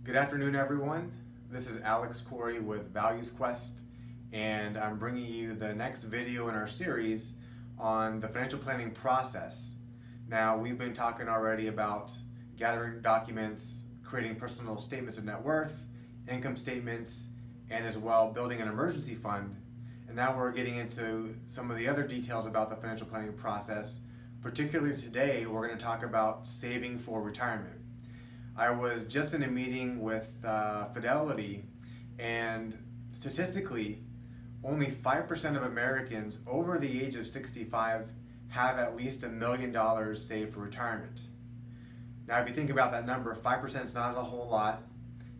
Good afternoon, everyone. This is Alex Corey with Values Quest, and I'm bringing you the next video in our series on the financial planning process. Now, we've been talking already about gathering documents, creating personal statements of net worth, income statements, and as well building an emergency fund. And now we're getting into some of the other details about the financial planning process. Particularly today, we're going to talk about saving for retirement. I was just in a meeting with Fidelity, and statistically, only 5% of Americans over the age of 65 have at least $1 million saved for retirement. Now, if you think about that number, 5% is not a whole lot,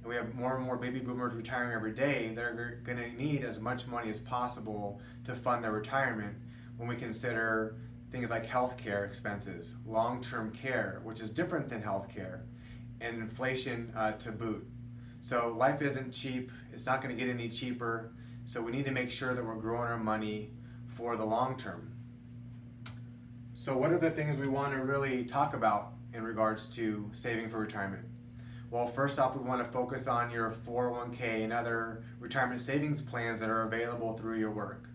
and we have more and more baby boomers retiring every day. They're going to need as much money as possible to fund their retirement when we consider things like healthcare expenses, long-term care, which is different than healthcare, and inflation to boot. So life isn't cheap. It's not going to get any cheaper. So we need to make sure that we're growing our money for the long term. So what are the things we want to really talk about in regards to saving for retirement? Well, first off, we want to focus on your 401k and other retirement savings plans that are available through your work.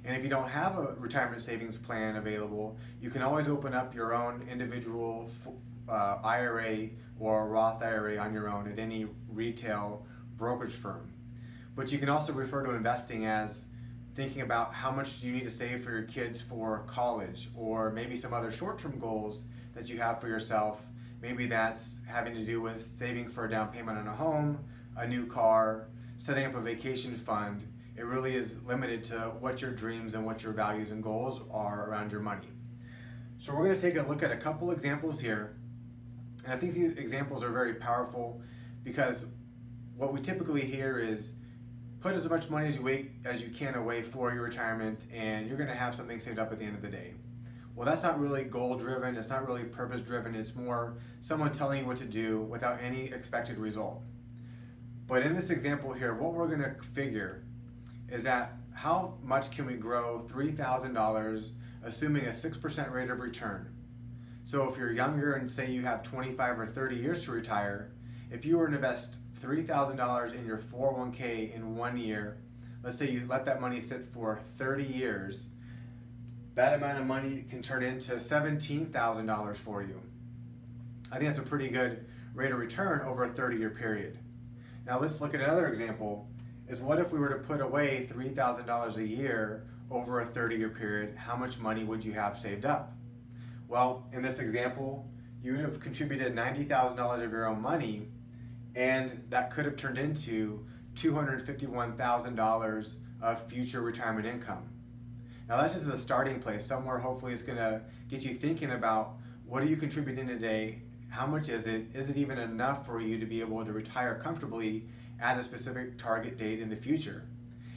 And if you don't have a retirement savings plan available, you can always open up your own individual IRA or Roth IRA on your own at any retail brokerage firm. But you can also refer to investing as thinking about how much do you need to save for your kids for college, or maybe some other short-term goals that you have for yourself. Maybe that's having to do with saving for a down payment on a home, a new car, setting up a vacation fund. It really is limited to what your dreams and what your values and goals are around your money. So we're going to take a look at a couple examples here. And I think these examples are very powerful because what we typically hear is put as much money as you can away for your retirement, and you're going to have something saved up at the end of the day. Well, that's not really goal driven. It's not really purpose driven. It's more someone telling you what to do without any expected result. But in this example here, what we're going to figure is that how much can we grow $3,000 assuming a 6% rate of return. So if you're younger and say you have 25 or 30 years to retire, if you were to invest $3,000 in your 401k in 1 year, let's say you let that money sit for 30 years, that amount of money can turn into $17,000 for you. I think that's a pretty good rate of return over a 30-year period. Now let's look at another example, is what if we were to put away $3,000 a year over a 30-year period, how much money would you have saved up? Well, in this example, you would have contributed $90,000 of your own money, and that could have turned into $251,000 of future retirement income. Now that's just a starting place. Somewhere hopefully it's going to get you thinking about what are you contributing today, how much is it even enough for you to be able to retire comfortably at a specific target date in the future?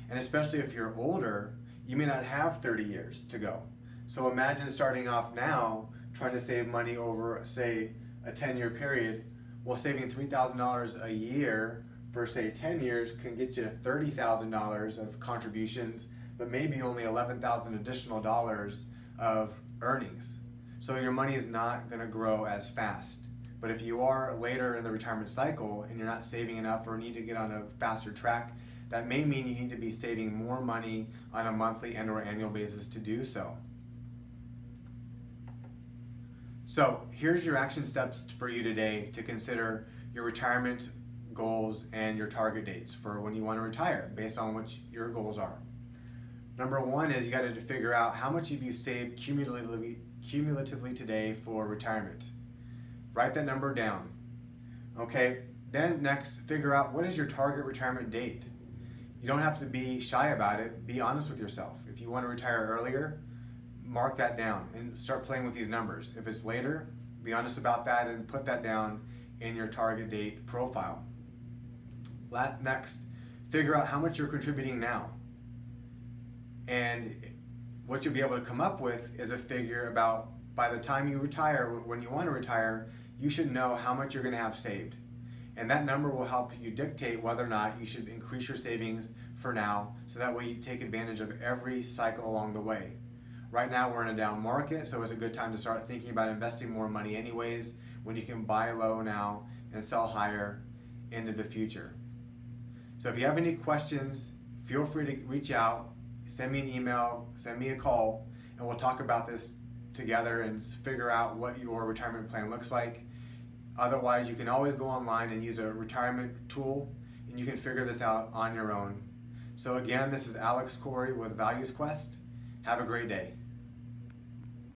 And especially if you're older, you may not have 30 years to go. So imagine starting off now trying to save money over, say, a 10-year period. Well, saving $3,000 a year for, say, 10 years can get you $30,000 of contributions, but maybe only $11,000 additional dollars of earnings. So your money is not going to grow as fast. But if you are later in the retirement cycle and you're not saving enough or need to get on a faster track, that may mean you need to be saving more money on a monthly and/or annual basis to do so. So here's your action steps for you today to consider your retirement goals and your target dates for when you want to retire based on what your goals are. Number one is you got to figure out how much have you saved cumulatively today for retirement. Write that number down. Okay, then next figure out what is your target retirement date. You don't have to be shy about it. Be honest with yourself. If you want to retire earlier, mark that down and start playing with these numbers. If it's later, be honest about that and put that down in your target date profile. Next, figure out how much you're contributing now. And what you'll be able to come up with is a figure about by the time you retire, when you want to retire, you should know how much you're going to have saved. And that number will help you dictate whether or not you should increase your savings for now, so that way you take advantage of every cycle along the way. Right now we're in a down market, so it's a good time to start thinking about investing more money anyways, when you can buy low now and sell higher. into the future. So if you have any questions, feel free to reach out, send me an email, send me a call, and we'll talk about this together and figure out what your retirement plan looks like. Otherwise, you can always go online and use a retirement tool, and you can figure this out on your own. So again, this is Alex Corey with Values Quest. Have a great day.